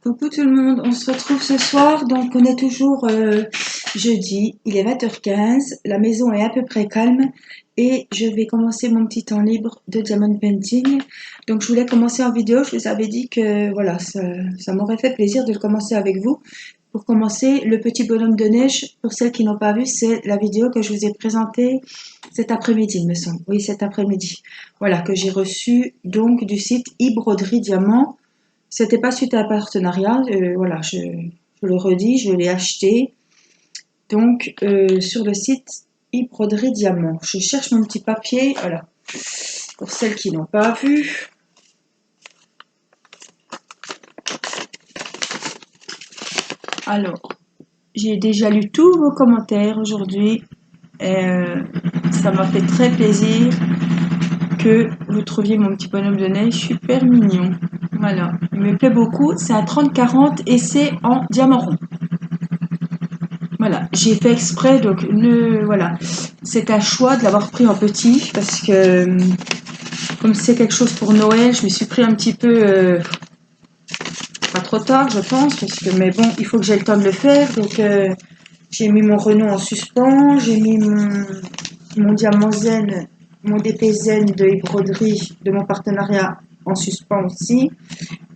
Coucou tout le monde, on se retrouve ce soir, donc on est toujours jeudi, il est 20h15, la maison est à peu près calme et je vais commencer mon petit temps libre de diamond painting. Donc je voulais commencer en vidéo, je vous avais dit que voilà, ça m'aurait fait plaisir de le commencer avec vous. Pour commencer, le petit bonhomme de neige, pour celles qui n'ont pas vu, c'est la vidéo que je vous ai présentée cet après-midi, il me semble. Oui, cet après-midi. Voilà, que j'ai reçu donc du site e-broderie diamant. C'était pas suite à un partenariat, voilà, je le redis, je l'ai acheté. Donc, sur le site e-broderie diamant. Je cherche mon petit papier, voilà, pour celles qui n'ont pas vu. Alors, j'ai déjà lu tous vos commentaires aujourd'hui. Ça m'a fait très plaisir que vous trouviez mon petit bonhomme de neige super mignon. Voilà, il me plaît beaucoup. C'est à 30-40 et c'est en diamant rond. Voilà, j'ai fait exprès, donc voilà, c'est un choix de l'avoir pris en petit parce que comme c'est quelque chose pour Noël, je me suis pris un petit peu pas trop tard, je pense, parce que mais bon, il faut que j'ai le temps de le faire, donc j'ai mis mon Renault en suspens, j'ai mis mon diamant zen, mon DP zen de broderie de mon partenariat en suspens aussi.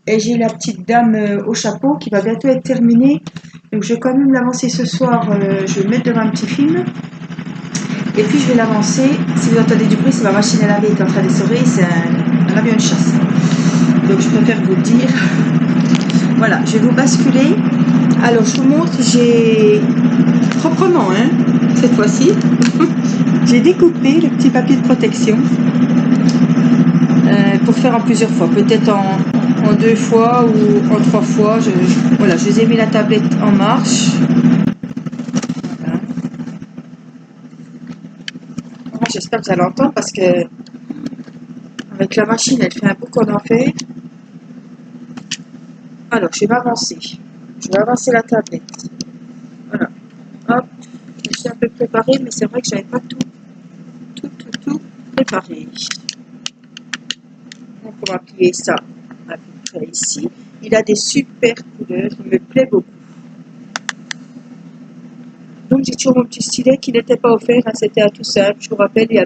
Et j'ai la petite dame au chapeau qui va bientôt être terminée. Donc je vais quand même l'avancer ce soir. Je vais le mettre devant un petit film. Et puis je vais l'avancer. Si vous entendez du bruit, c'est ma machine à laver qui est en train d'essorer. C'est un avion de chasse. Donc je préfère vous le dire. Voilà, je vais vous basculer. Alors je vous montre, j'ai proprement, hein, cette fois-ci, j'ai découpé le petit papier de protection pour faire en plusieurs fois. Peut-être en 2 fois ou en 3 fois. Voilà, je vous ai mis la tablette en marche. Voilà. J'espère que vous allez entendre parce que avec la machine, elle fait un bout qu'on en fait. Alors, je vais m'avancer. Je vais avancer la tablette. Voilà. Hop. Je suis un peu préparée, mais c'est vrai que j'avais pas tout préparé. Donc, on va plier ça à peu près ici. Il a des super couleurs. Il me plaît beaucoup. Donc j'ai toujours mon petit stylet qui n'était pas offert, hein, c'était à tout simple. Je vous rappelle, il y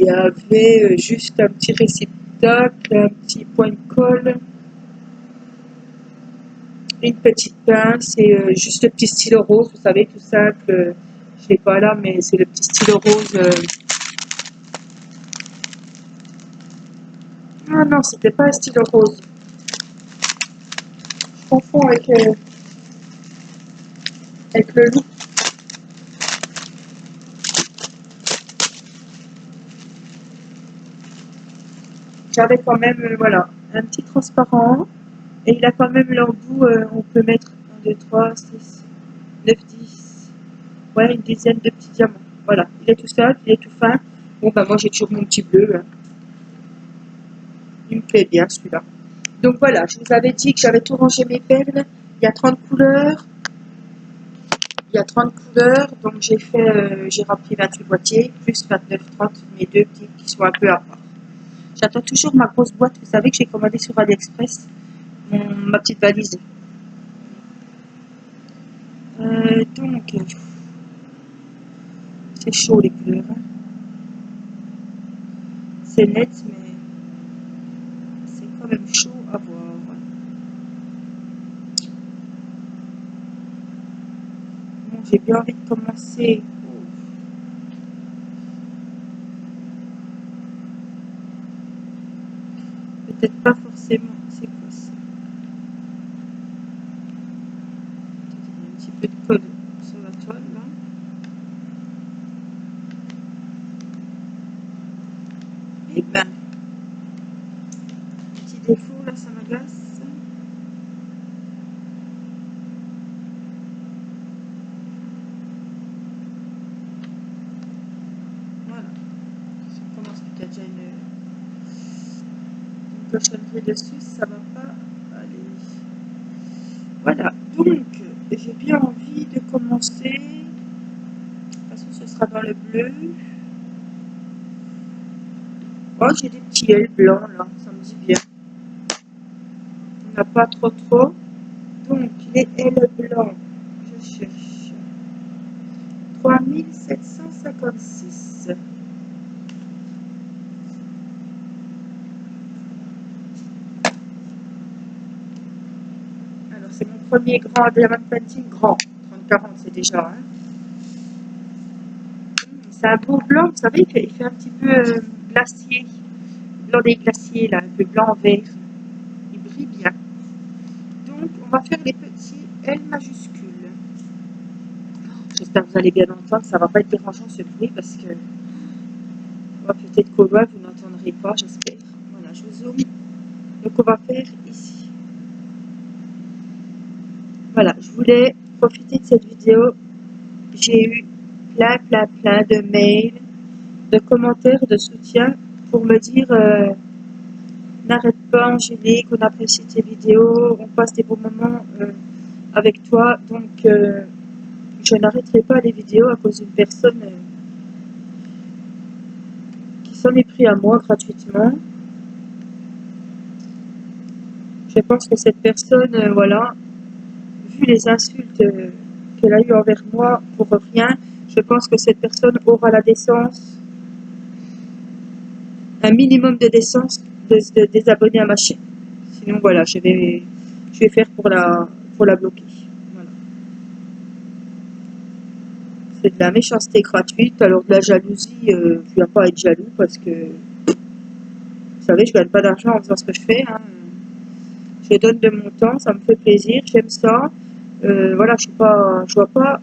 avait juste un petit réceptacle, un petit point de colle, une petite pince et juste le petit stylo rose, vous savez, tout simple. Je l'ai pas là, mais c'est le petit stylo rose. Ah non, c'était pas un stylo rose. Je confonds avec le look. J'avais quand même, voilà, un petit transparent. Et il a quand même l'embout, on peut mettre 1, 2, 3, 6, 9, 10, ouais, une dizaine de petits diamants. Voilà, il est tout simple, il est tout fin. Bon, bah moi j'ai toujours mon petit bleu. Hein. Il me plaît bien celui-là. Donc voilà, je vous avais dit que j'avais tout rangé mes perles. Il y a 30 couleurs. Il y a 30 couleurs, donc j'ai rempli 28 boîtiers, plus 29, 30, mes deux petits qui sont un peu à part. J'attends toujours ma grosse boîte, vous savez que j'ai commandé sur AliExpress, ma petite valise. Donc, c'est chaud les couleurs. Hein. C'est net, mais c'est quand même chaud à voir. Bon, j'ai bien envie de commencer. Peut-être pas forcément. C'est quoi ça? Il y a un petit peu de colle sur la toile là. Et ben, petit défaut là, ça m'agace. Voilà. Si on commence peut-être déjà une cochonnerie dessus, ça va pas aller. Voilà. Donc, j'ai bien envie de commencer. De toute façon, ce sera dans le bleu. Oh, j'ai des petits L blancs là, ça me dit bien. On n'a pas trop trop. Donc, les L blancs, je cherche. 3756. Alors, c'est mon premier grand diamant painting grand. 30-40, c'est déjà. Hein. C'est un beau blanc, vous savez, il fait un petit peu glacier. Blanc des glaciers, là, un peu blanc vert. Il brille bien. Donc, on va faire les petits L majuscules. J'espère que vous allez bien entendre, ça va pas être dérangeant ce bruit parce que peut-être qu'au loin vous n'entendrez pas, j'espère. Voilà, je vous zoome. Donc on va faire ici. Voilà, je voulais profiter de cette vidéo. J'ai eu plein de mails, de commentaires, de soutien pour me dire n'arrête pas Angélique, on apprécie tes vidéos, on passe des bons moments avec toi. Donc je n'arrêterai pas les vidéos à cause d'une personne qui s'en est pris à moi gratuitement. Je pense que cette personne, voilà, vu les insultes qu'elle a eues envers moi pour rien, je pense que cette personne aura la décence, un minimum de décence de désabonner à ma chaîne. Sinon, voilà, je vais faire pour la bloquer. Voilà. C'est de la méchanceté gratuite, alors de la jalousie, je ne viens pas être jaloux parce que, vous savez, je gagne pas d'argent en faisant ce que je fais. Hein. Je donne de mon temps, ça me fait plaisir, j'aime ça. Voilà, je vois pas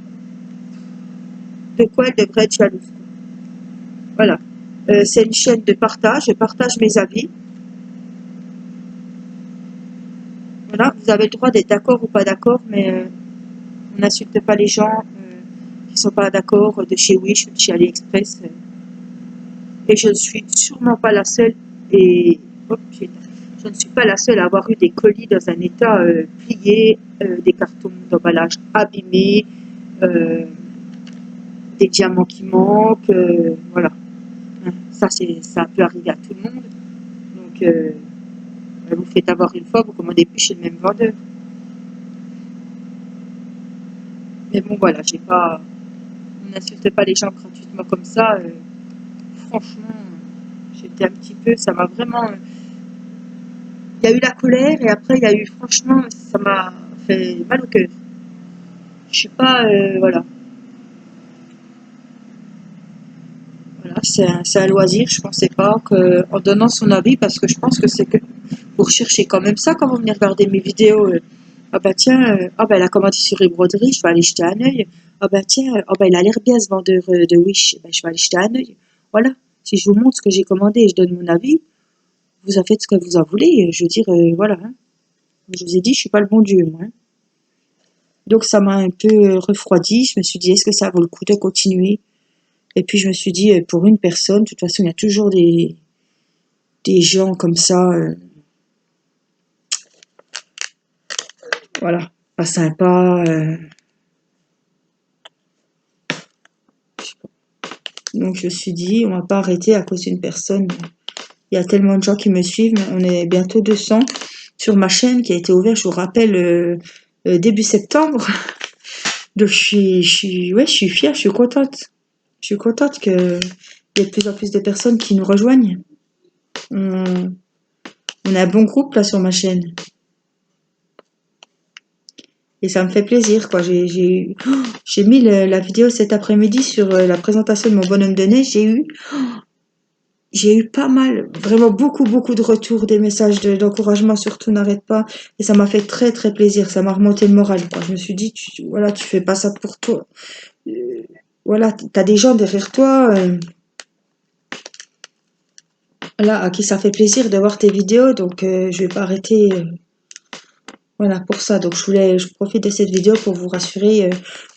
de quoi elle devrait être jalouse. Voilà. C'est une chaîne de partage, je partage mes avis. Voilà, vous avez le droit d'être d'accord ou pas d'accord, mais on n'insulte pas les gens qui ne sont pas d'accord de chez Wish ou de chez AliExpress. Et je ne suis sûrement pas la seule, et je ne suis pas la seule à avoir eu des colis dans un état plié, des cartons d'emballage abîmés, des diamants qui manquent, voilà. Ça peut arriver à tout le monde. Donc, vous faites avoir une fois, vous commandez plus chez le même vendeur. Mais bon, voilà, on n'insulte pas les gens gratuitement comme ça. Franchement, j'étais un petit peu, ça m'a vraiment. Il y a eu la colère et après il y a eu, franchement, ça m'a fait mal au cœur. Je suis pas, voilà. Voilà, c'est un loisir. Je pensais pas qu'en donnant son avis, parce que je pense que c'est que pour chercher quand même ça quand vous venez regarder mes vidéos. Ah bah tiens, ah bah elle a commandé sur les broderies, je vais aller jeter un œil. Ah bah tiens, ah bah il a l'air bien ce vendeur de Wish, bah, je vais aller jeter un œil. Voilà, si je vous montre ce que j'ai commandé et je donne mon avis, vous en faites ce que vous en voulez. Je veux dire, voilà. Hein. Je vous ai dit, je suis pas le bon Dieu, moi. Hein. Donc ça m'a un peu refroidi. Je me suis dit, est-ce que ça vaut le coup de continuer? Et puis je me suis dit, pour une personne, de toute façon, il y a toujours des gens comme ça, voilà, pas sympa. Donc je me suis dit, on va pas arrêter à cause d'une personne. Il y a tellement de gens qui me suivent. On est bientôt 200 sur ma chaîne qui a été ouverte, je vous rappelle, début septembre. Donc ouais, je suis fière, je suis contente. Je suis contente qu'il y ait de plus en plus de personnes qui nous rejoignent. On a un bon groupe là sur ma chaîne. Et ça me fait plaisir, quoi. J'ai mis la vidéo cet après-midi sur la présentation de mon bonhomme de neige. J'ai eu pas mal, vraiment beaucoup de retours, des messages d'encouragement, surtout n'arrête pas. Et ça m'a fait très très plaisir. Ça m'a remonté le moral, quoi. Je me suis dit, voilà, tu fais pas ça pour toi. Voilà, t'as des gens derrière toi, là, à qui ça fait plaisir de voir tes vidéos. Donc, je vais pas arrêter. Voilà, pour ça. Donc, je profite de cette vidéo pour vous rassurer.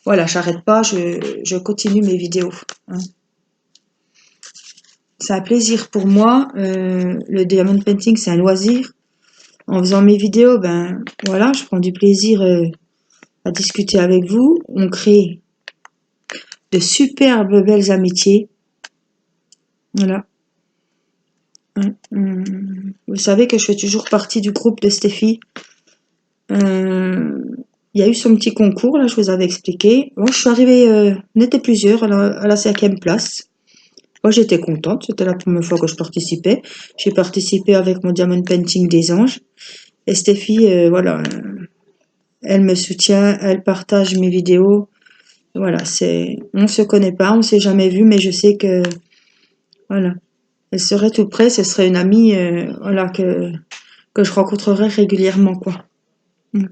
Voilà, j'arrête pas, je continue mes vidéos. Hein. C'est un plaisir pour moi. Le diamond painting, c'est un loisir. En faisant mes vidéos, ben voilà, je prends du plaisir à discuter avec vous. On crée de superbes belles amitiés. Voilà. Vous savez que je fais toujours partie du groupe de Stéphie. Il y a eu son petit concours, là, je vous avais expliqué. Bon, je suis arrivée, on était plusieurs à la 5e place. Moi, j'étais contente, c'était la première fois que je participais. J'ai participé avec mon Diamond Painting des Anges. Et Stéphie, voilà, elle me soutient, elle partage mes vidéos. Voilà, on se connaît pas, on s'est jamais vu, mais je sais que, voilà, elle serait tout près, ce serait une amie, voilà, que je rencontrerai régulièrement, quoi. Mm.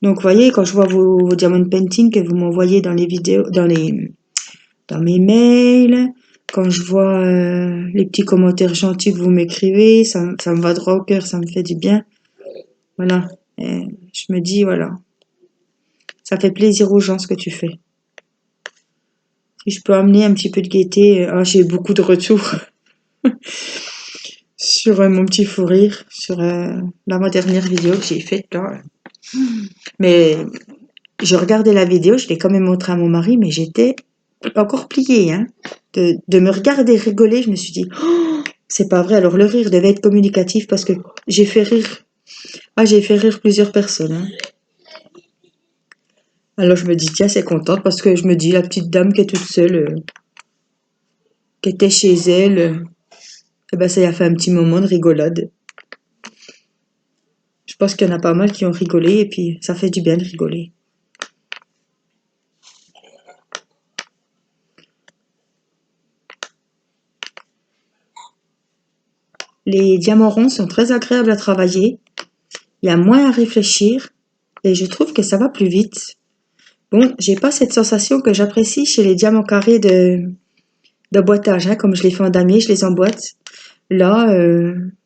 Donc, vous voyez, quand je vois vos diamond painting que vous m'envoyez dans les vidéos, dans mes mails, quand je vois les petits commentaires gentils que vous m'écrivez, ça me va droit au cœur, ça me fait du bien. Voilà. Et je me dis, voilà, ça fait plaisir aux gens ce que tu fais. Si je peux amener un petit peu de gaieté, j'ai eu beaucoup de retours sur mon petit fou rire, sur ma dernière vidéo que j'ai faite là. Mais je regardais la vidéo, je l'ai quand même montré à mon mari, mais j'étais encore pliée, hein. De me regarder rigoler, je me suis dit, oh, c'est pas vrai. Alors le rire devait être communicatif parce que j'ai fait rire. Ah, j'ai fait rire plusieurs personnes, hein. Alors je me dis, tiens, c'est contente parce que je me dis, la petite dame qui est toute seule, qui était chez elle, eh ben ça y a fait un petit moment de rigolade. Je pense qu'il y en a pas mal qui ont rigolé et puis ça fait du bien de rigoler. Les diamants ronds sont très agréables à travailler. Il y a moins à réfléchir et je trouve que ça va plus vite. Bon, j'ai pas cette sensation que j'apprécie chez les diamants carrés d'emboîtage, hein, comme je les fais en damier, je les emboîte. Là,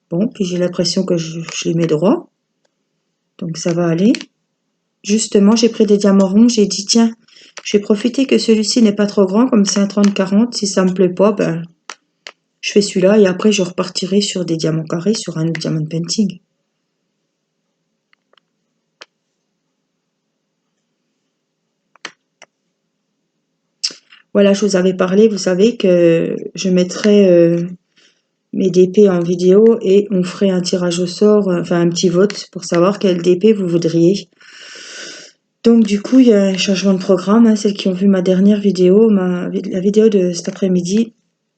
bon, puis j'ai l'impression que je les mets droit, donc ça va aller. Justement, j'ai pris des diamants ronds, j'ai dit tiens, je vais profiter que celui-ci n'est pas trop grand, comme c'est un 30-40, si ça me plaît pas, ben je fais celui-là et après je repartirai sur des diamants carrés, sur un autre diamond painting. Voilà, je vous avais parlé, vous savez que je mettrai mes DP en vidéo et on ferait un tirage au sort, enfin un petit vote pour savoir quel DP vous voudriez. Donc du coup, il y a un changement de programme, hein. Celles qui ont vu ma dernière vidéo, la vidéo de cet après-midi,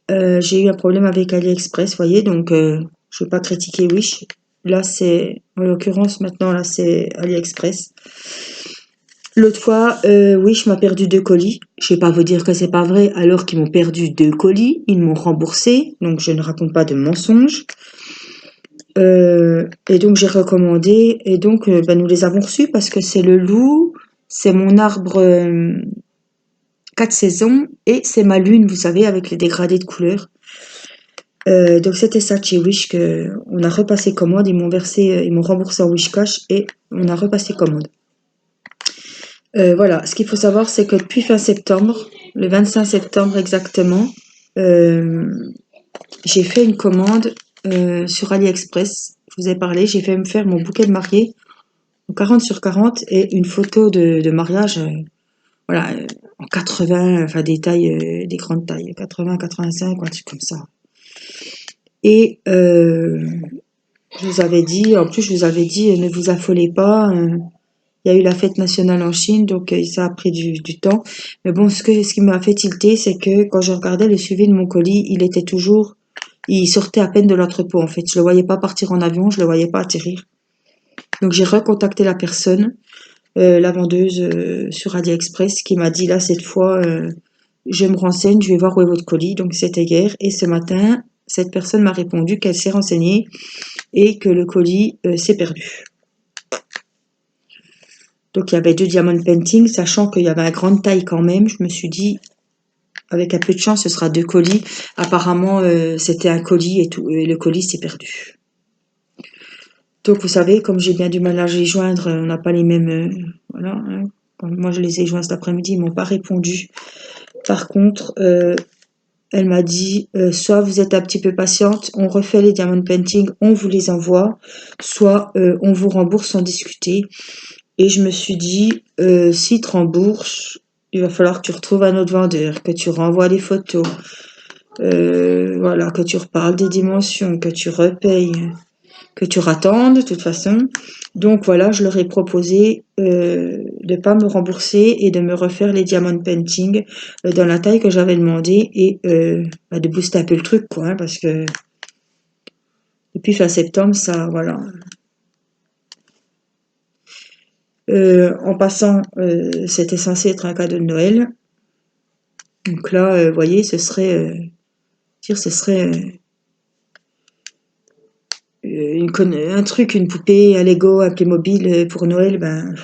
j'ai eu un problème avec AliExpress, vous voyez, donc je ne veux pas critiquer Wish. Là, c'est, en l'occurrence, maintenant, là, c'est AliExpress. L'autre fois, Wish m'a perdu 2 colis. Je vais pas vous dire que c'est pas vrai, alors qu'ils m'ont perdu 2 colis. Ils m'ont remboursé, donc je ne raconte pas de mensonges. Et donc j'ai recommandé, et donc ben, nous les avons reçus parce que c'est le loup, c'est mon arbre 4 saisons, et c'est ma lune, vous savez, avec les dégradés de couleurs. Donc c'était ça chez Wish que on a repassé commande, ils m'ont versé, ils m'ont remboursé en Wish Cash et on a repassé commande. Voilà, ce qu'il faut savoir, c'est que depuis fin septembre, le 25 septembre exactement, j'ai fait une commande sur AliExpress. Je vous ai parlé, j'ai fait me faire mon bouquet de mariée en 40 sur 40 et une photo de mariage, voilà, en 80, enfin des tailles, des grandes tailles, 80, 85, un truc comme ça. Et je vous avais dit, en plus je vous avais dit, ne vous affolez pas. Il y a eu la fête nationale en Chine, donc ça a pris du temps. Mais bon, ce qui m'a fait tilter, c'est que quand je regardais le suivi de mon colis, il sortait à peine de l'entrepôt en fait. Je le voyais pas partir en avion, je le voyais pas atterrir. Donc j'ai recontacté la personne, la vendeuse sur AliExpress, qui m'a dit là cette fois, je me renseigne, je vais voir où est votre colis. Donc c'était hier et ce matin, cette personne m'a répondu qu'elle s'est renseignée et que le colis s'est perdu. Donc il y avait 2 diamond painting, sachant qu'il y avait une grande taille quand même. Je me suis dit, avec un peu de chance, ce sera 2 colis. Apparemment, c'était un colis et tout, et le colis s'est perdu. Donc vous savez, comme j'ai bien du mal à les joindre, on n'a pas les mêmes, voilà, hein. Moi je les ai joints cet après-midi, ils m'ont pas répondu. Par contre, elle m'a dit, soit vous êtes un petit peu patiente, on refait les diamond painting, on vous les envoie, soit on vous rembourse sans discuter. Et je me suis dit, si te rembourse, il va falloir que tu retrouves un autre vendeur, que tu renvoies les photos, Voilà, que tu reparles des dimensions, que tu repayes, que tu rattendes de toute façon. Donc voilà, je leur ai proposé de pas me rembourser et de me refaire les diamond painting dans la taille que j'avais demandé et de booster un peu le truc, quoi, hein, parce que depuis fin septembre, ça, voilà. En passant, c'était censé être un cadeau de Noël. Donc là, vous voyez, ce serait un truc, une poupée, un Lego, un Playmobil pour Noël, ben,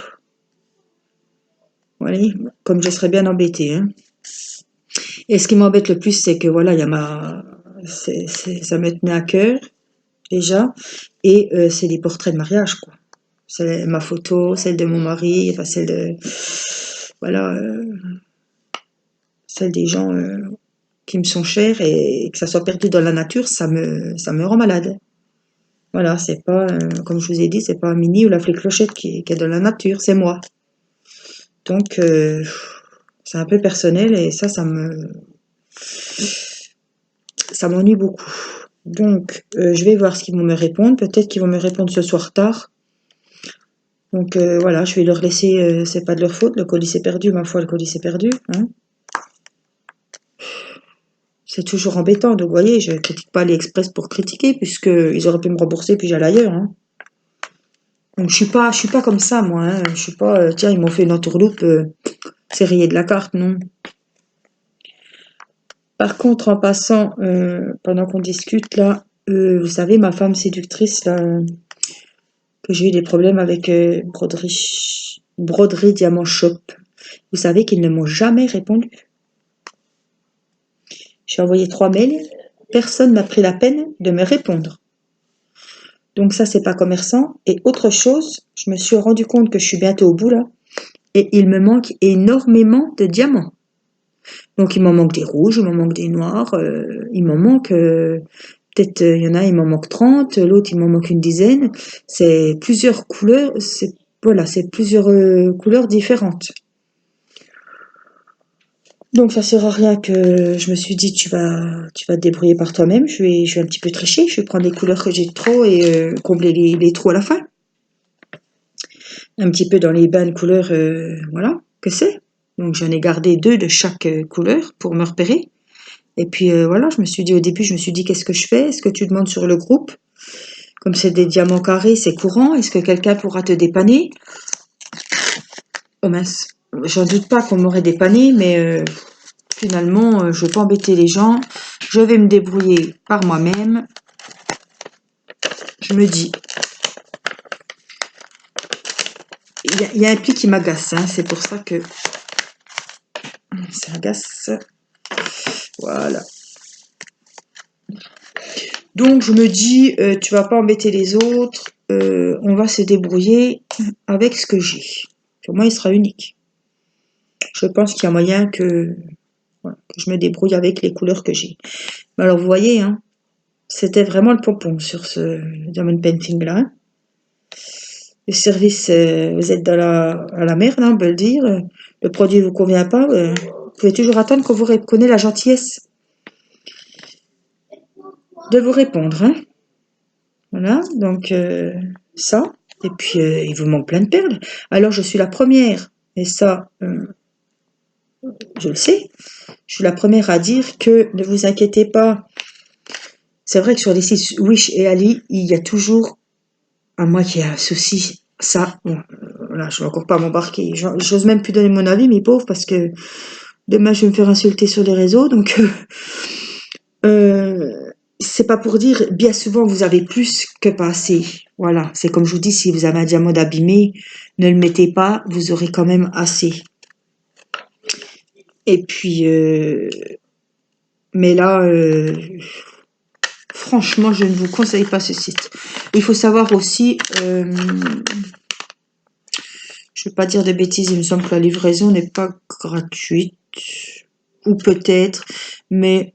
voilà, comme je serais bien embêtée, hein. Et ce qui m'embête le plus, c'est que voilà, il y a ça me tenait à cœur déjà, et c'est des portraits de mariage, quoi. C'est ma photo, celle de mon mari, enfin celle de, voilà, celle des gens qui me sont chers, et que ça soit perdu dans la nature, ça me rend malade. Voilà, c'est pas, comme je vous ai dit, c'est pas Minnie ou la fée Clochette qui est dans la nature, c'est moi. Donc, c'est un peu personnel et ça m'ennuie beaucoup. Donc, je vais voir ce qu'ils vont me répondre. Peut-être qu'ils vont me répondre ce soir tard. Donc, voilà, je vais leur laisser, c'est pas de leur faute, le colis s'est perdu, ma foi, le colis s'est perdu, hein. C'est toujours embêtant, donc vous voyez, je critique pas AliExpress pour critiquer, puisqu'ils auraient pu me rembourser puis j'allais ailleurs, hein. Donc, je suis pas comme ça, moi, hein. Je suis pas, tiens, ils m'ont fait une entourloupe, c'est rayé de la carte, non. Par contre, en passant, pendant qu'on discute là, vous savez, ma femme séductrice là, que j'ai eu des problèmes avec Broderie Diamant Shop. Vous savez qu'ils ne m'ont jamais répondu. J'ai envoyé 3 mails, personne n'a pris la peine de me répondre. Donc ça, c'est pas commerçant. Et autre chose, je me suis rendu compte que je suis bientôt au bout là, et il me manque énormément de diamants. Donc il m'en manque des rouges, il m'en manque des noirs, il m'en manque peut-être, il y en a, il m'en manque 30, l'autre il m'en manque une dizaine. C'est plusieurs couleurs, c'est plusieurs couleurs différentes. Donc ça sert à rien que je me suis dit tu vas te débrouiller par toi-même. Je vais un petit peu tricher, je vais prendre les couleurs que j'ai de trop et combler les trous à la fin. Un petit peu dans les bains de couleurs, voilà, que c'est. Donc j'en ai gardé 2 de chaque couleur pour me repérer. Et puis voilà, je me suis dit au début, je me suis dit qu'est-ce que je fais? Est-ce que tu demandes sur le groupe? Comme c'est des diamants carrés, c'est courant. Est-ce que quelqu'un pourra te dépanner? Oh mince, j'en doute pas qu'on m'aurait dépanné, mais finalement, je ne veux pas embêter les gens. Je vais me débrouiller par moi-même. Je me dis, il y a un pli qui m'agace, hein, c'est pour ça que ça agace. Voilà. Donc je me dis, tu vas pas embêter les autres, on va se débrouiller avec ce que j'ai. Pour moi, il sera unique. Je pense qu'il y a moyen voilà, que je me débrouille avec les couleurs que j'ai. Alors vous voyez, hein, c'était vraiment le pompon sur ce diamond painting là. Hein. Le service, vous êtes à la merde, hein, on peut le dire. Le produit ne vous convient pas, vous pouvez toujours attendre qu'on vous reconnaisse la gentillesse de vous répondre. Hein. Voilà, donc ça. Et puis, il vous manque plein de perles. Alors, je suis la première, et ça, je le sais, je suis la première à dire que ne vous inquiétez pas. C'est vrai que sur les sites Wish et Ali, il y a toujours, à moi qui ai un souci, ça, bon, là, je ne vais encore pas m'embarquer. J'ose même plus donner mon avis, mes pauvres, parce que demain, je vais me faire insulter sur les réseaux. Donc, c'est pas pour dire, bien souvent, vous avez plus que pas assez. Voilà, c'est comme je vous dis, si vous avez un diamant abîmé, ne le mettez pas, vous aurez quand même assez. Et puis, mais là, franchement, je ne vous conseille pas ce site. Il faut savoir aussi, je ne veux pas dire de bêtises, il me semble que la livraison n'est pas gratuite, ou peut-être, mais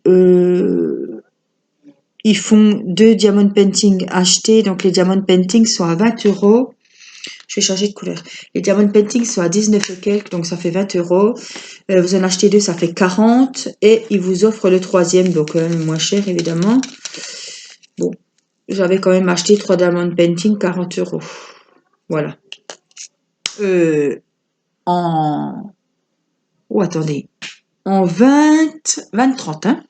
ils font 2 diamond painting achetés, donc les diamond paintings sont à 20 €. Je vais changer de couleur. Les Diamond Painting sont à 19 et quelques, donc ça fait 20 €. Vous en achetez 2, ça fait 40. Et ils vous offrent le troisième, donc moins cher évidemment. Bon, j'avais quand même acheté 3 Diamond Painting, 40 €. Voilà. En... Oh, attendez. En 20-30, hein.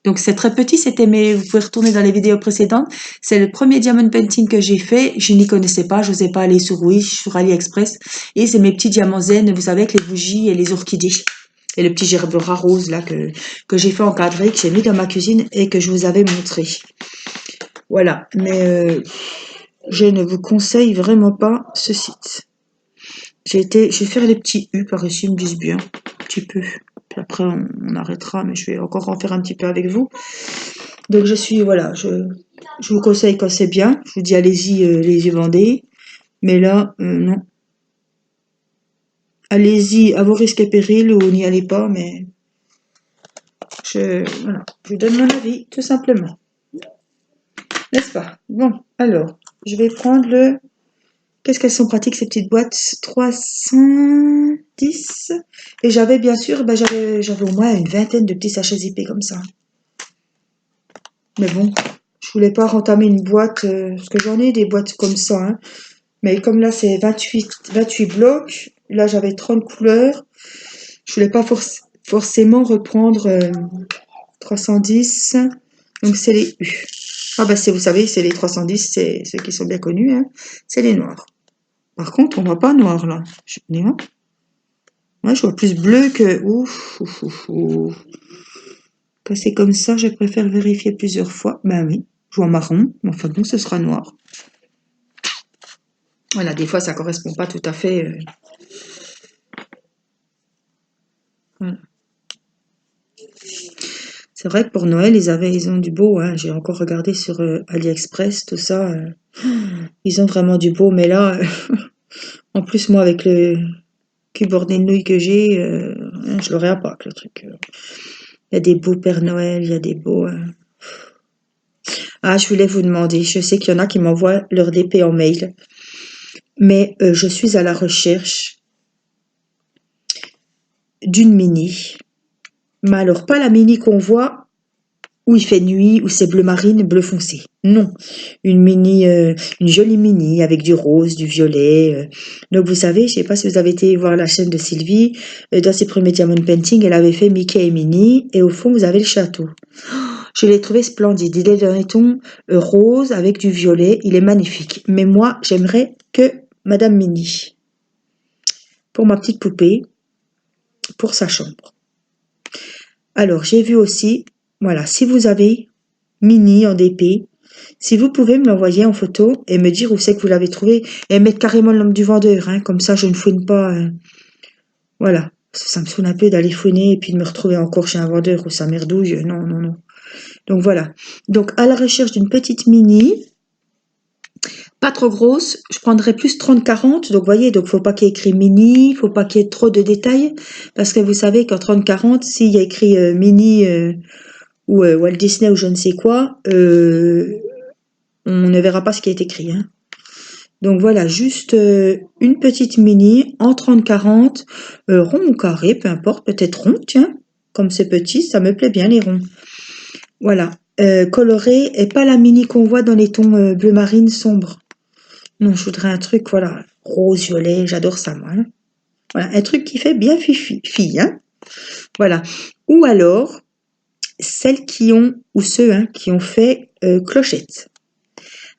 Donc c'est très petit, c'était mes. Vous pouvez retourner dans les vidéos précédentes. C'est le premier diamond painting que j'ai fait. Je n'y connaissais pas, je n'osais pas aller sur Wish, sur AliExpress. Et c'est mes petits diamants zen, vous savez, avec les bougies et les orchidées. Et le petit gerbera rose là que j'ai fait encadrer, que j'ai mis dans ma cuisine et que je vous avais montré. Voilà, mais je ne vous conseille vraiment pas ce site. Je vais faire les petits U par ici, ils me disent bien, un petit peu. Puis après, on arrêtera, mais je vais encore en faire un petit peu avec vous. Donc voilà, je vous conseille quand c'est bien. Je vous dis allez-y, les yeux bandés. Mais là, non. Allez-y à vos risques et périls ou n'y allez pas, mais voilà, je vous donne mon avis, tout simplement. N'est-ce pas? Bon, alors, je vais prendre le... Qu'est-ce qu'elles sont pratiques ces petites boîtes? 310. Et j'avais bien sûr, j'avais au moins une vingtaine de petits sachets zippés comme ça. Mais bon, je voulais pas rentamer une boîte, parce que j'en ai des boîtes comme ça, hein. Mais comme là c'est 28 blocs, là j'avais 30 couleurs, je voulais pas forcément reprendre 310, donc c'est les U. Ah bah vous savez, c'est les 310, c'est ceux qui sont bien connus, hein. C'est les noirs. Par contre, on voit pas noir là. Moi, je vois plus bleu que... Ouf. Quand c'est comme ça, je préfère vérifier plusieurs fois. Ben oui, je vois marron, mais enfin bon, ce sera noir. Voilà, des fois, ça correspond pas tout à fait. Voilà. C'est vrai que pour Noël, ils ont du beau. Hein. J'ai encore regardé sur AliExpress, tout ça. Ils ont vraiment du beau, mais là, en plus, moi, avec le cul bordé de nouilles que j'ai, je l'aurais à Pâques, le truc. Il y a des beaux Père Noël, il y a des beaux... Ah, je voulais vous demander, je sais qu'il y en a qui m'envoient leur DP en mail, mais je suis à la recherche d'une mini. Mais alors, pas la mini qu'on voit où il fait nuit, où c'est bleu marine, bleu foncé. Non, une mini, une jolie mini avec du rose, du violet. Donc vous savez, je sais pas si vous avez été voir la chaîne de Sylvie, dans ses premiers Diamond Painting, elle avait fait Mickey et Minnie, et au fond vous avez le château. Je l'ai trouvé splendide. Il est dans les tons rose avec du violet. Il est magnifique. Mais moi, j'aimerais que Madame Minnie pour ma petite poupée, pour sa chambre. Alors, j'ai vu aussi, voilà, si vous avez Minnie en DP, si vous pouvez me l'envoyer en photo et me dire où c'est que vous l'avez trouvé et mettre carrément le nom du vendeur, hein, comme ça je ne fouine pas. Voilà, ça me saoule un peu d'aller fouiner et puis de me retrouver encore chez un vendeur où ça merdouille. Non, non, non. Donc voilà. Donc à la recherche d'une petite mini, pas trop grosse, je prendrais plus 30-40. Donc vous voyez, donc faut pas qu'il y ait écrit mini, faut pas qu'il y ait trop de détails. Parce que vous savez qu'en 30-40, s'il y a écrit mini ou Walt Disney ou je ne sais quoi, on ne verra pas ce qui est écrit. Hein. Donc voilà, juste une petite mini en 30-40, rond ou carré, peu importe, peut-être rond, tiens. Comme c'est petit, ça me plaît bien les ronds. Voilà, coloré et pas la mini qu'on voit dans les tons bleu marine sombre. Non, je voudrais un truc, voilà, rose, violet, j'adore ça, moi. Hein. Voilà, un truc qui fait bien fille, hein. Voilà. Ou alors, celles qui ont, ou ceux hein, qui ont fait clochette.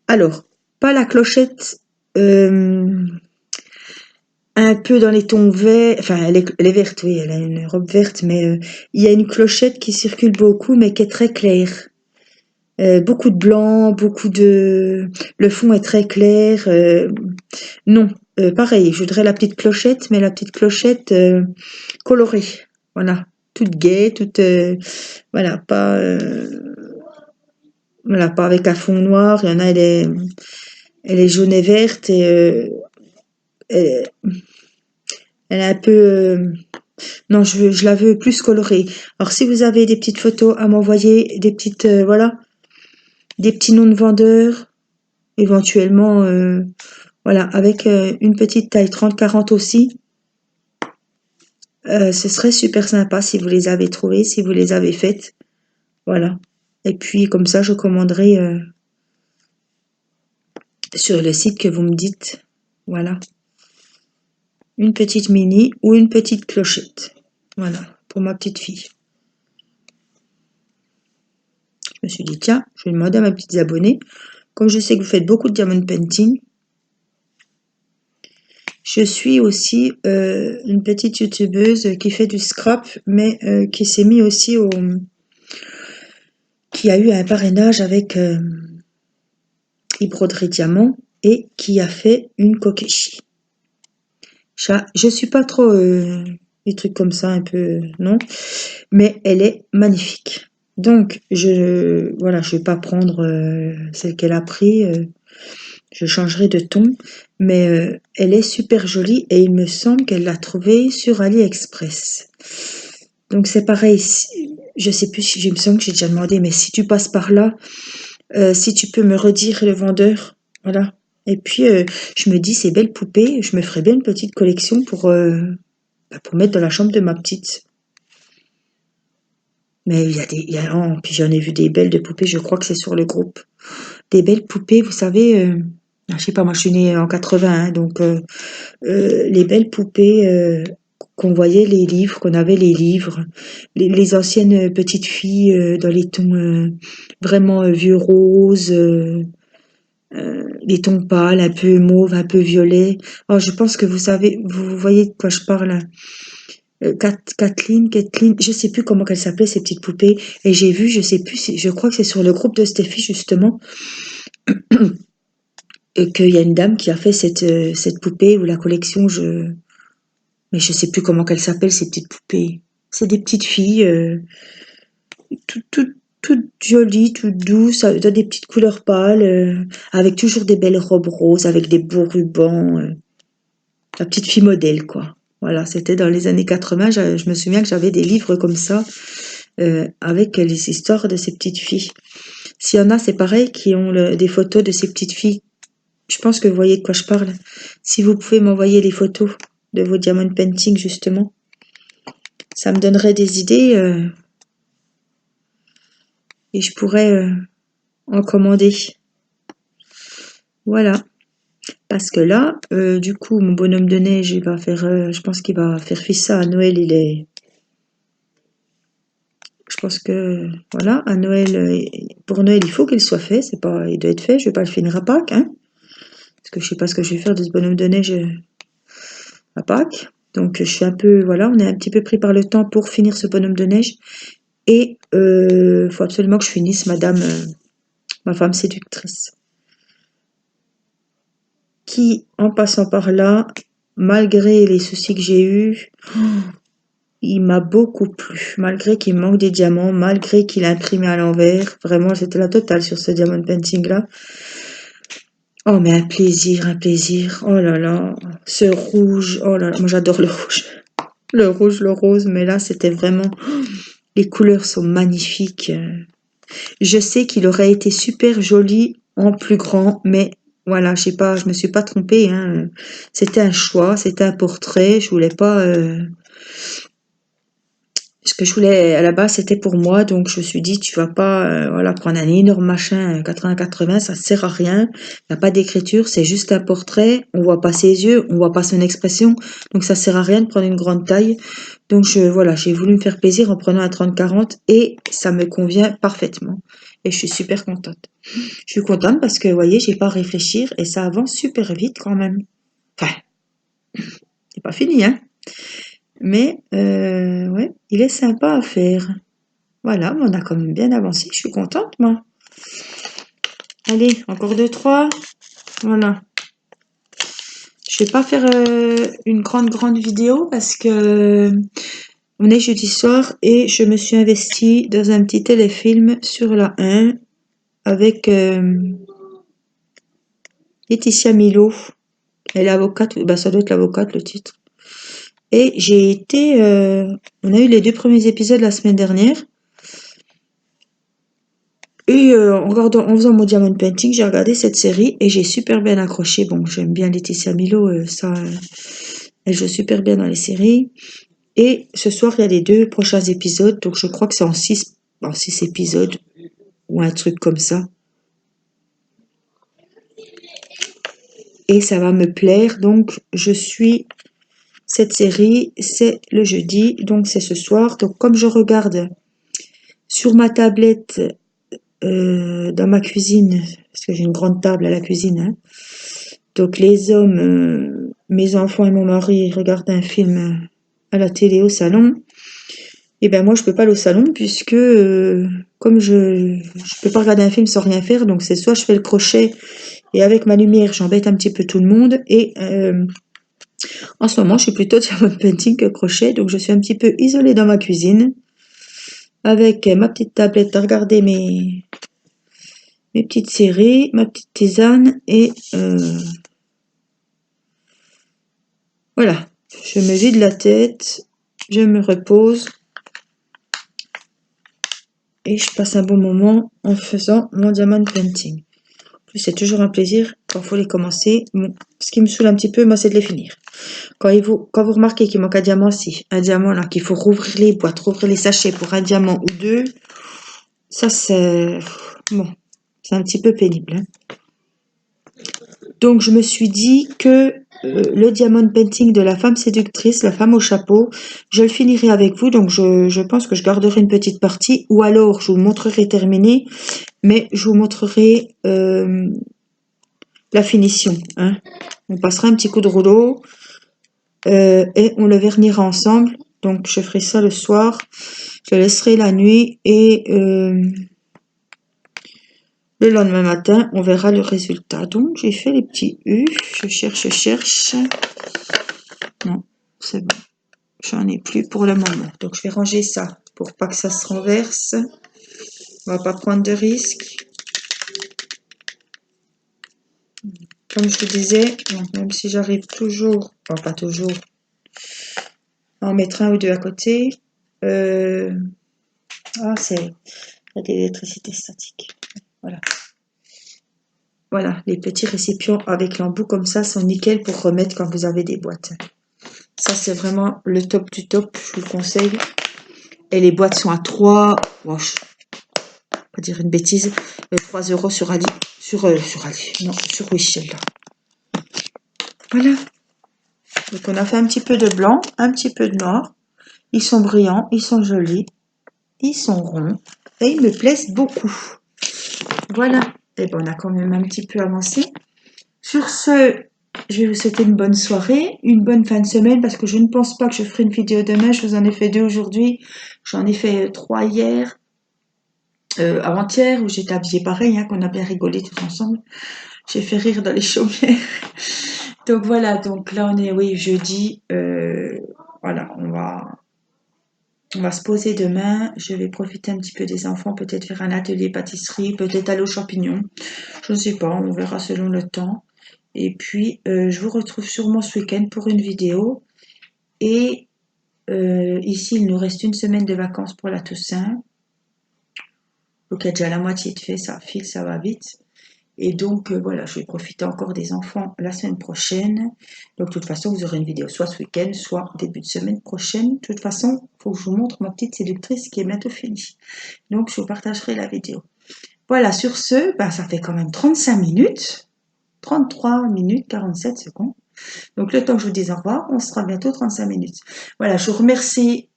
Alors, pas la clochette un peu dans les tons verts, enfin elle est verte, oui, elle a une robe verte, mais il y a une clochette qui circule beaucoup, mais qui est très claire. Beaucoup de blanc, le fond est très clair. Non, pareil, je voudrais la petite clochette, mais la petite clochette colorée. Voilà, toute gaie, toute... voilà, voilà, pas avec un fond noir. Il y en a, elle est jaune et verte et elle, elle est un peu... non, je la veux plus colorée. Alors, si vous avez des petites photos à m'envoyer, des petites... voilà, des petits noms de vendeurs, éventuellement Voilà, avec une petite taille 30-40 aussi. Ce serait super sympa si vous les avez trouvées, si vous les avez faites. Voilà. Et puis comme ça, je commanderai sur le site que vous me dites. Voilà. Une petite mini ou une petite clochette. Voilà, pour ma petite fille. Je me suis dit, tiens, je vais demander à mes petites abonnées. Comme je sais que vous faites beaucoup de diamond painting, je suis aussi une petite youtubeuse qui fait du scrap, mais qui s'est mis aussi qui a eu un parrainage avec Broderie Diamant et qui a fait une kokeshi. Je suis pas trop des trucs comme ça, un peu, non, mais elle est magnifique. Donc, voilà, je vais pas prendre celle qu'elle a pris, je changerai de ton, mais elle est super jolie et il me semble qu'elle l'a trouvée sur AliExpress. Donc c'est pareil, je sais plus si je me sens que j'ai déjà demandé, mais si tu passes par là, si tu peux me redire le vendeur, voilà. Et puis je me dis ces belles poupées, je me ferais bien une petite collection pour mettre dans la chambre de ma petite. Mais puis j'en ai vu des belles de poupées, je crois que c'est sur le groupe. Des belles poupées, vous savez, je sais pas, moi je suis née en 80, hein, donc les belles poupées qu'on voyait les livres, qu'on avait les livres, les anciennes petites filles dans les tons vraiment vieux roses, les tons pâles, un peu mauve, un peu violet. Oh, je pense que vous voyez de quoi je parle, hein. Kathleen, je sais plus comment qu'elle s'appelait ces petites poupées. Et j'ai vu, je sais plus, je crois que c'est sur le groupe de Steffi justement, qu'il y a une dame qui a fait cette poupée ou la collection. Mais je sais plus comment qu'elle s'appelle ces petites poupées. C'est des petites filles, toutes jolies, toutes douces, dans des petites couleurs pâles, avec toujours des belles robes roses, avec des beaux rubans. La petite fille modèle, quoi. Voilà, c'était dans les années 80. Je me souviens que j'avais des livres comme ça, avec les histoires de ces petites filles. S'il y en a, c'est pareil, qui ont des photos de ces petites filles. Je pense que vous voyez de quoi je parle. Si vous pouvez m'envoyer les photos de vos diamond painting, justement, ça me donnerait des idées et je pourrais en commander. Voilà. Parce que là, du coup, mon bonhomme de neige, il va faire, je pense qu'il va faire ça à Noël. Je pense que, voilà, à Noël, pour Noël, il faut qu'il soit fait. Il doit être fait. Je vais pas le finir à Pâques, hein. Parce que je sais pas ce que je vais faire de ce bonhomme de neige à Pâques. Donc, je suis un peu, voilà, on est un petit peu pris par le temps pour finir ce bonhomme de neige. Et faut absolument que je finisse ma femme séductrice. Qui, en passant par là, malgré les soucis que j'ai eus, il m'a beaucoup plu. Malgré qu'il manque des diamants, malgré qu'il a imprimé à l'envers. Vraiment, c'était la totale sur ce diamond painting-là. Oh, mais un plaisir, un plaisir. Oh là là, ce rouge. Oh là là, moi j'adore le rouge. Le rouge, le rose, mais là, c'était vraiment... Les couleurs sont magnifiques. Je sais qu'il aurait été super joli en plus grand, mais voilà, je me suis pas trompée, hein. C'était un choix, c'était un portrait. Je voulais pas... Ce que je voulais à la base, c'était pour moi, donc je me suis dit, tu vas pas voilà, prendre un énorme machin 80-80, ça sert à rien, il n'y a pas d'écriture, c'est juste un portrait, on voit pas ses yeux, on voit pas son expression, donc ça sert à rien de prendre une grande taille. Donc voilà, j'ai voulu me faire plaisir en prenant un 30-40 et ça me convient parfaitement. Et je suis super contente. Je suis contente parce que, vous voyez, j'ai pas à réfléchir et ça avance super vite quand même. Enfin, c'est pas fini, hein. Mais ouais, il est sympa à faire. Voilà, on a quand même bien avancé. Je suis contente, moi. Allez, encore 2-3. Voilà. Je vais pas faire une grande vidéo parce que on est jeudi soir et je me suis investie dans un petit téléfilm sur la 1 avec Laetitia Milo. Elle est avocate, bah ça doit être l'avocate le titre. Et on a eu les 2 premiers épisodes la semaine dernière. Et en faisant mon diamond painting, j'ai regardé cette série et j'ai super bien accroché. Bon, j'aime bien Laetitia Milo, elle joue super bien dans les séries. Et ce soir, il y a les 2 prochains épisodes, donc je crois que c'est en six épisodes ou un truc comme ça. Et ça va me plaire, donc je suis cette série, c'est le jeudi, donc c'est ce soir. Donc comme je regarde sur ma tablette dans ma cuisine, parce que j'ai une grande table à la cuisine, hein, donc les hommes, mes enfants et mon mari regardent un film à la télé au salon. Et ben moi je peux pas aller au salon puisque comme je peux pas regarder un film sans rien faire, donc c'est soit je fais le crochet et avec ma lumière j'embête un petit peu tout le monde et en ce moment je suis plutôt diamond painting que crochet, donc je suis un petit peu isolée dans ma cuisine avec ma petite tablette à regarder mes petites séries, ma petite tisane et voilà, je me vide la tête, je me repose et je passe un bon moment en faisant mon diamond painting. C'est toujours un plaisir quand il faut les commencer. Bon, ce qui me saoule un petit peu, moi, c'est de les finir. Quand vous remarquez qu'il manque un diamant, si, un diamant là, qu'il faut rouvrir les boîtes, rouvrir les sachets pour un diamant ou deux, ça c'est bon, c'est un petit peu pénible, hein. Donc je me suis dit que le diamond painting de la femme séductrice, la femme au chapeau, je le finirai avec vous. Donc je pense que je garderai une petite partie, ou alors je vous montrerai terminé, mais je vous montrerai la finition, hein. On passera un petit coup de rouleau et on le vernira ensemble. Donc je ferai ça le soir. Je laisserai la nuit et le lendemain matin, on verra le résultat. Donc j'ai fait les petits U. Je cherche. Non, c'est bon. J'en ai plus pour le moment. Donc je vais ranger ça pour pas que ça se renverse. On va pas prendre de risques. Comme je vous disais, même si j'arrive toujours, enfin pas toujours, à en mettre un ou deux à côté. C'est de l'électricité statique. Voilà. Voilà, les petits récipients avec l'embout comme ça sont nickel pour remettre quand vous avez des boîtes. Ça, c'est vraiment le top du top, je vous le conseille. Et les boîtes sont à 3, bon, je vais pas dire une bêtise, 3 € sur Ali. Sur Ali, non, sur Wish, là. Voilà. Donc on a fait un petit peu de blanc, un petit peu de noir. Ils sont brillants, ils sont jolis, ils sont ronds et ils me plaisent beaucoup. Voilà. Et ben on a quand même un petit peu avancé. Sur ce, je vais vous souhaiter une bonne soirée, une bonne fin de semaine parce que je ne pense pas que je ferai une vidéo demain. Je vous en ai fait 2 aujourd'hui. J'en ai fait 3 hier, avant-hier où j'étais habillée pareil, hein, qu'on a bien rigolé tous ensemble. J'ai fait rire dans les chaumières. Donc voilà, donc là on est, oui, jeudi. Voilà, on va se poser demain. Je vais profiter un petit peu des enfants, peut-être faire un atelier pâtisserie, peut-être aller aux champignons. Je ne sais pas, on verra selon le temps. Et puis, je vous retrouve sûrement ce week-end pour une vidéo. Et ici, il nous reste une semaine de vacances pour la Toussaint. Donc, il y a déjà la moitié de fait, ça file, ça va vite. Et donc, voilà, je vais profiter encore des enfants la semaine prochaine. Donc, de toute façon, vous aurez une vidéo soit ce week-end, soit début de semaine prochaine. De toute façon, il faut que je vous montre ma petite séductrice qui est bientôt finie. Donc, je vous partagerai la vidéo. Voilà, sur ce, ça fait quand même 35 minutes. 33 minutes 47 secondes. Donc le temps que je vous dise au revoir, on sera bientôt 35 minutes. Voilà, je vous remercie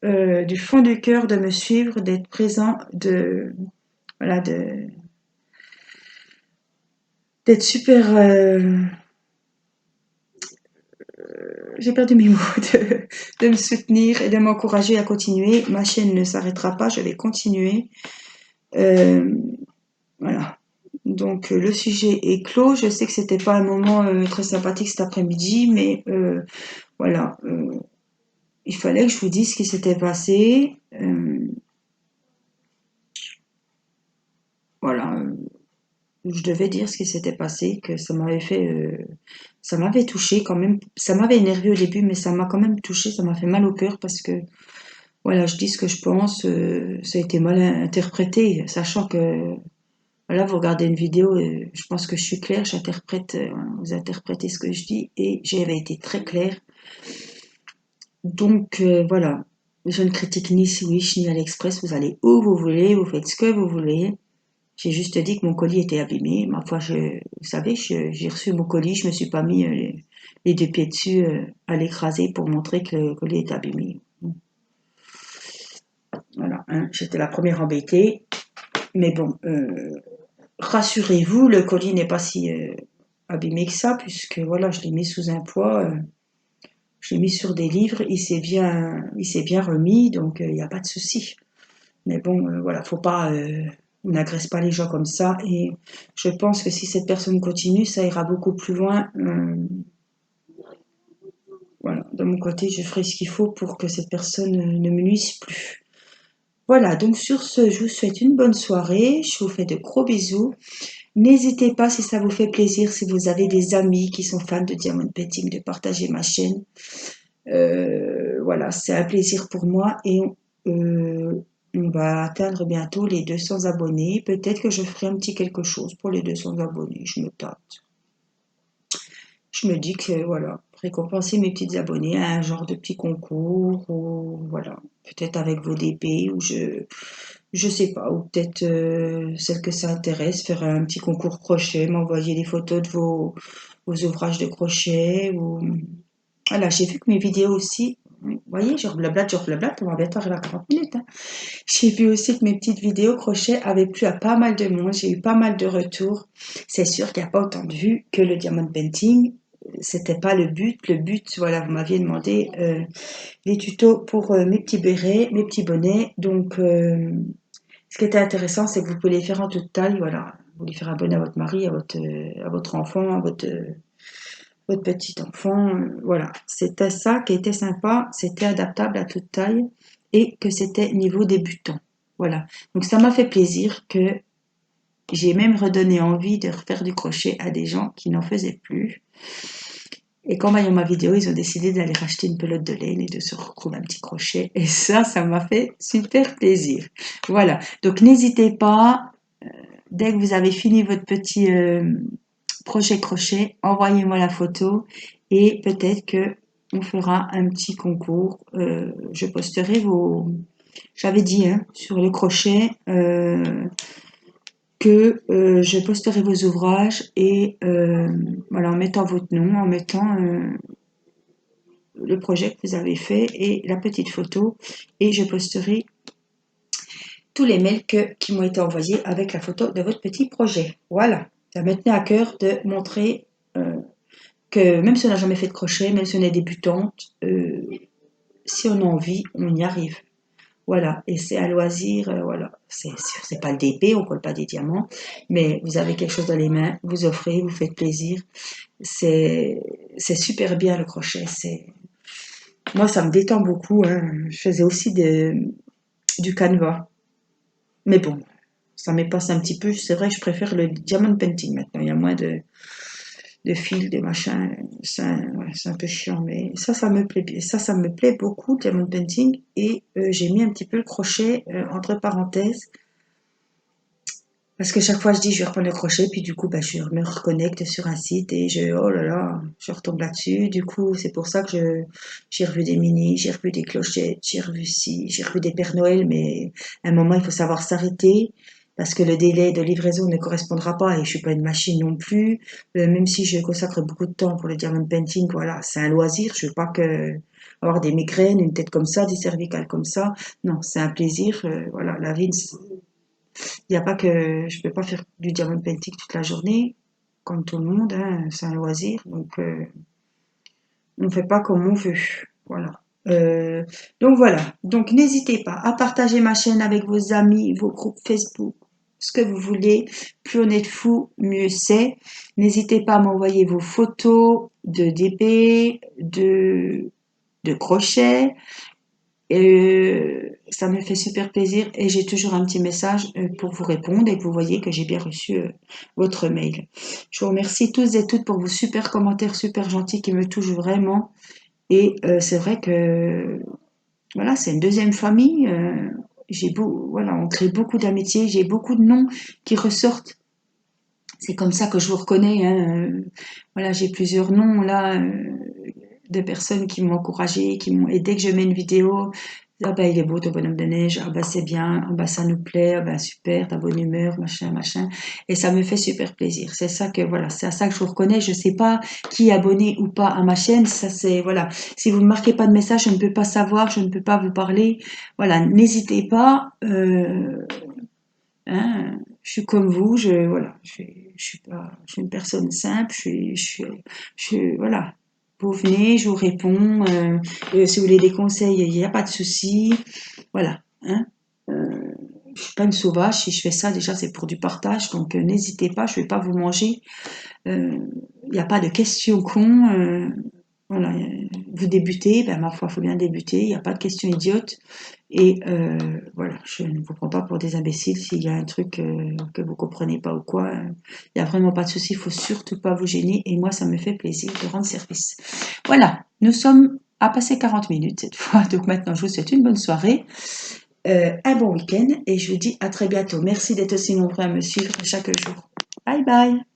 du fond du cœur de me suivre, d'être présent, d'être super. J'ai perdu mes mots, de me soutenir et de m'encourager à continuer. Ma chaîne ne s'arrêtera pas, je vais continuer. Voilà. Donc le sujet est clos. Je sais que c'était pas un moment très sympathique cet après-midi, mais voilà. Il fallait que je vous dise ce qui s'était passé. Voilà. Je devais dire ce qui s'était passé, que ça m'avait fait, ça m'avait touché quand même. Ça m'avait énervé au début, mais ça m'a quand même touché. Ça m'a fait mal au cœur parce que Voilà, je dis ce que je pense. Ça a été mal interprété, sachant que là, vous regardez une vidéo, je pense que je suis claire, j'interprète, vous interprétez ce que je dis, et j'avais été très claire. Donc voilà, je ne critique ni Wish ni AliExpress, vous allez où vous voulez, vous faites ce que vous voulez. J'ai juste dit que mon colis était abîmé. Ma foi, vous savez, j'ai reçu mon colis, je me suis pas mis les deux pieds dessus à l'écraser pour montrer que le colis est abîmé. Voilà, hein, j'étais la première embêtée. Mais bon, rassurez-vous, le colis n'est pas si abîmé que ça, puisque voilà, je l'ai mis sous un poids, je l'ai mis sur des livres, il s'est bien remis, donc il n'y a pas de souci. Mais bon, voilà, faut pas, on n'agresse pas les gens comme ça. Et je pense que si cette personne continue, ça ira beaucoup plus loin. Voilà, de mon côté, je ferai ce qu'il faut pour que cette personne ne me nuise plus. Voilà, donc sur ce, je vous souhaite une bonne soirée. Je vous fais de gros bisous. N'hésitez pas, si ça vous fait plaisir, si vous avez des amis qui sont fans de Diamond Painting, de partager ma chaîne. Voilà, c'est un plaisir pour moi et on va atteindre bientôt les 200 abonnés. Peut-être que je ferai un petit quelque chose pour les 200 abonnés. Je me tâte. Je me dis que voilà, récompenser mes petits abonnés à un genre de petit concours ou voilà, peut-être avec vos DP ou je sais pas, ou peut-être celle que ça intéresse, faire un petit concours crochet, m'envoyer des photos de vos ouvrages de crochet ou voilà, j'ai vu que mes vidéos aussi, vous voyez, je blablate, on va bientôt arriver à 40 minutes. Hein. J'ai vu aussi que mes petites vidéos crochet avaient plu à pas mal de monde, j'ai eu pas mal de retours. C'est sûr qu'il n'y a pas autant de vues que le diamond painting. C'était pas le but. Le but, voilà, vous m'aviez demandé les tutos pour mes petits bérets, mes petits bonnets. Donc, ce qui était intéressant, c'est que vous pouvez les faire en toute taille. Voilà, vous les faire un bonnet à votre mari, à votre enfant, à votre petit enfant. Voilà, c'était ça qui était sympa. C'était adaptable à toute taille et que c'était niveau débutant. Voilà. Donc ça m'a fait plaisir que j'ai même redonné envie de refaire du crochet à des gens qui n'en faisaient plus. Et qu'en voyant ma vidéo, ils ont décidé d'aller racheter une pelote de laine et de se retrouver un petit crochet. Et ça m'a fait super plaisir. Voilà. Donc n'hésitez pas, dès que vous avez fini votre petit projet crochet, envoyez-moi la photo et peut-être que on fera un petit concours. Je posterai j'avais dit hein, sur le crochet que je posterai vos ouvrages et voilà en mettant votre nom, en mettant le projet que vous avez fait et la petite photo et je posterai tous les mails qui m'ont été envoyés avec la photo de votre petit projet. Voilà, ça me tenait à cœur de montrer que même si on n'a jamais fait de crochet, même si on est débutante, si on a envie, on y arrive. Voilà, et c'est un loisir, voilà. C'est sûr, c'est pas le DP, on colle pas des diamants, mais vous avez quelque chose dans les mains, vous offrez, vous faites plaisir. C'est super bien le crochet. Moi, ça me détend beaucoup. Hein. Je faisais aussi du canevas, mais bon, ça m'épasse un petit peu. C'est vrai que je préfère le diamond painting maintenant. Il y a moins de fils, de machin. Ouais, c'est un peu chiant, mais ça me plaît. Ça me plaît beaucoup, le diamond painting. Et j'ai mis un petit peu le crochet entre parenthèses. Parce que chaque fois, je dis, je vais reprendre le crochet, puis du coup, bah, je me reconnecte sur un site et oh là là, je retombe là-dessus. Du coup, c'est pour ça que j'ai revu des mini, j'ai revu des clochettes, j'ai revu j'ai revu des Pères Noël, mais à un moment, il faut savoir s'arrêter parce que le délai de livraison ne correspondra pas et je suis pas une machine non plus. Même si je consacre beaucoup de temps pour le diamond painting, voilà, c'est un loisir. Je veux pas avoir des migraines, une tête comme ça, des cervicales comme ça. Non, c'est un plaisir. Voilà, la vie, il n'y a pas que je peux pas faire du diamond painting toute la journée, comme tout le monde, hein, c'est un loisir, donc on ne fait pas comme on veut. Voilà. Donc voilà. Donc n'hésitez pas à partager ma chaîne avec vos amis, vos groupes Facebook, ce que vous voulez. Plus on est de fous, mieux c'est. N'hésitez pas à m'envoyer vos photos de DP, de crochet. Ça me fait super plaisir et j'ai toujours un petit message pour vous répondre et que vous voyez que j'ai bien reçu votre mail. Je vous remercie tous et toutes pour vos super commentaires super gentils qui me touchent vraiment et c'est vrai que voilà, c'est une deuxième famille. Voilà, on crée beaucoup d'amitié. J'ai beaucoup de noms qui ressortent. C'est comme ça que je vous reconnais, hein. Voilà, j'ai plusieurs noms là de personnes qui m'ont encouragé, qui m'ont aidé. Que je mets une vidéo, ah bah il est beau ton bonhomme de neige, ah bah c'est bien, ah bah ça nous plaît, ah bah super, ta bonne humeur, machin, machin. Et ça me fait super plaisir. C'est ça que voilà, c'est à ça que je vous reconnais. Je sais pas qui est abonné ou pas à ma chaîne. Ça c'est voilà. Si vous ne marquez pas de message, je ne peux pas savoir, je ne peux pas vous parler. Voilà, n'hésitez pas. Hein, je suis comme vous, voilà, je suis une personne simple, voilà. Vous venez, je vous réponds, si vous voulez des conseils, il n'y a pas de souci, voilà, hein. Je suis pas une sauvage, si je fais ça, déjà, c'est pour du partage, donc n'hésitez pas, je vais pas vous manger, il n'y a pas de questions cons, voilà, vous débutez, ben ma foi, il faut bien débuter, il n'y a pas de questions idiotes, et voilà, je ne vous prends pas pour des imbéciles s'il y a un truc que vous comprenez pas ou quoi. Il n'y a vraiment pas de souci, il faut surtout pas vous gêner. Et moi, ça me fait plaisir de rendre service. Voilà, nous sommes à passer 40 minutes cette fois. Donc maintenant, je vous souhaite une bonne soirée, un bon week-end et je vous dis à très bientôt. Merci d'être aussi nombreux à me suivre chaque jour. Bye bye.